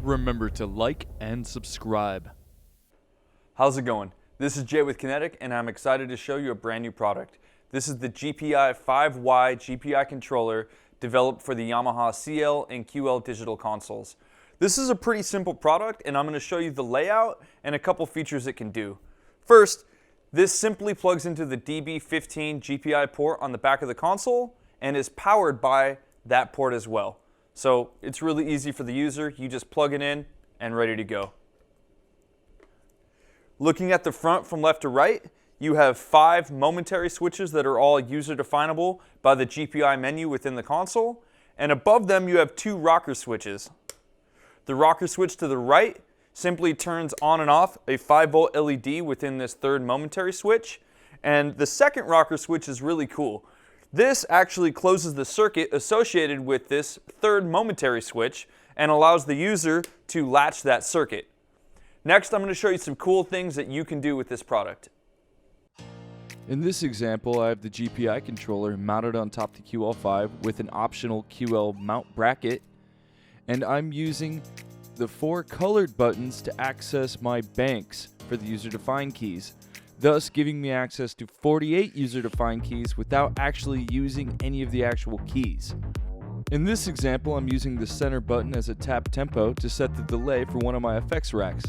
Remember to like and subscribe. How's it going? This is Jay with Kinetic, and I'm excited to show you a brand new product. This is the GPI 5Y GPI controller developed for the Yamaha CL and QL digital consoles. This is a pretty simple product, and I'm going to show you the layout and a couple features it can do. First, this simply plugs into the DB15 GPI port on the back of the console and is powered by that port as well. So it's really easy for the user. You just plug it in and ready to go. Looking at the front from left to right, you have 5 momentary switches that are all user definable by the GPI menu within the console, and above them you have 2 rocker switches. The rocker switch to the right simply turns on and off a 5-volt LED within this third momentary switch, and the second rocker switch is really cool. This actually closes the circuit associated with this third momentary switch and allows the user to latch that circuit. Next, I'm going to show you some cool things that you can do with this product. In this example, I have the GPI controller mounted on top the QL5 with an optional QL mount bracket, and I'm using the 4 colored buttons to access my banks for the user-defined keys, thus giving me access to 48 user-defined keys without actually using any of the actual keys. In this example, I'm using the center button as a tap tempo to set the delay for one of my effects racks.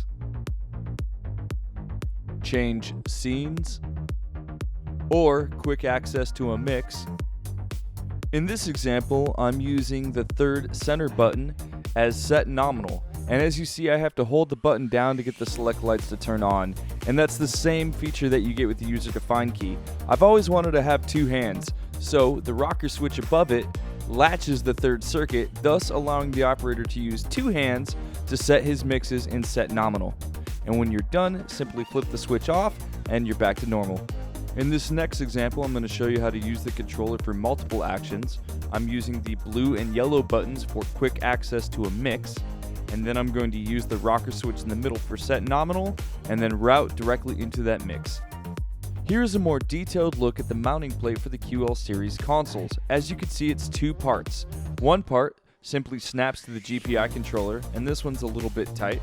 Change scenes, or quick access to a mix. In this example, I'm using the third center button as set nominal, and as you see, I have to hold the button down to get the select lights to turn on, and that's the same feature that you get with the user-defined key. I've always wanted to have 2 hands, so the rocker switch above it latches the third circuit, thus allowing the operator to use 2 hands to set his mixes in set nominal. And when you're done, simply flip the switch off and you're back to normal. In this next example, I'm going to show you how to use the controller for multiple actions. I'm using the blue and yellow buttons for quick access to a mix, and then I'm going to use the rocker switch in the middle for set nominal, and then route directly into that mix. Here's a more detailed look at the mounting plate for the QL series consoles. As you can see, it's 2 parts. One part simply snaps to the GPI controller, and this one's a little bit tight.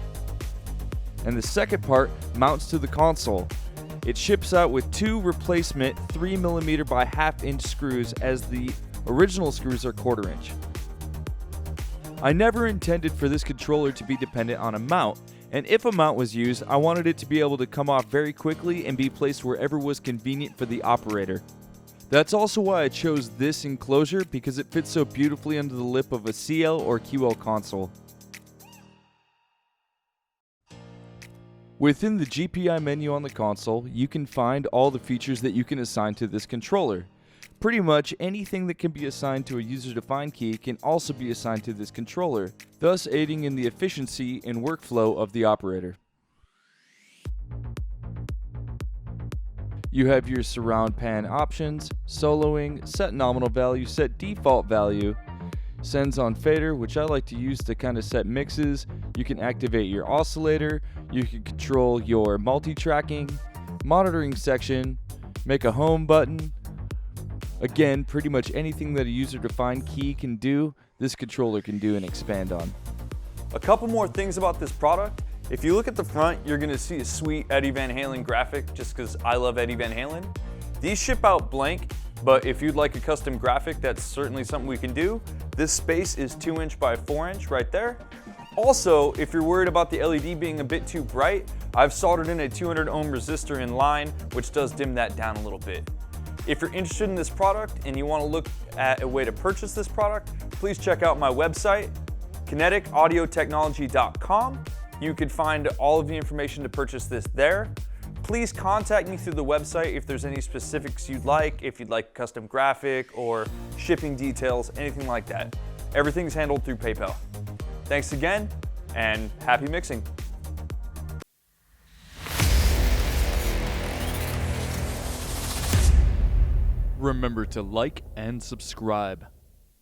And the second part mounts to the console. It ships out with 2 replacement 3mm by 1/2 inch screws, as the original screws are 1/4 inch. I never intended for this controller to be dependent on a mount, and if a mount was used, I wanted it to be able to come off very quickly and be placed wherever was convenient for the operator. That's also why I chose this enclosure, because it fits so beautifully under the lip of a CL or QL console. Within the GPI menu on the console, you can find all the features that you can assign to this controller. Pretty much anything that can be assigned to a user-defined key can also be assigned to this controller, thus aiding in the efficiency and workflow of the operator. You have your surround pan options, soloing, set nominal value, set default value, sends on fader, which I like to use to kind of set mixes. You can activate your oscillator, you can control your multi-tracking, monitoring section, make a home button. Again, pretty much anything that a user-defined key can do, this controller can do and expand on. A couple more things about this product. If you look at the front, you're going to see a sweet Eddie Van Halen graphic, just because I love Eddie Van Halen. These ship out blank, but if you'd like a custom graphic, that's certainly something we can do. This space is 2 inch by 4 inch right there. Also, if you're worried about the LED being a bit too bright, I've soldered in a 200 ohm resistor in line, which does dim that down a little bit. If you're interested in this product and you want to look at a way to purchase this product, please check out my website, kineticaudioTechnology.com. You can find all of the information to purchase this there. Please contact me through the website if there's any specifics you'd like, if you'd like custom graphic or shipping details, anything like that. Everything's handled through PayPal. Thanks again, and happy mixing. Remember to like and subscribe.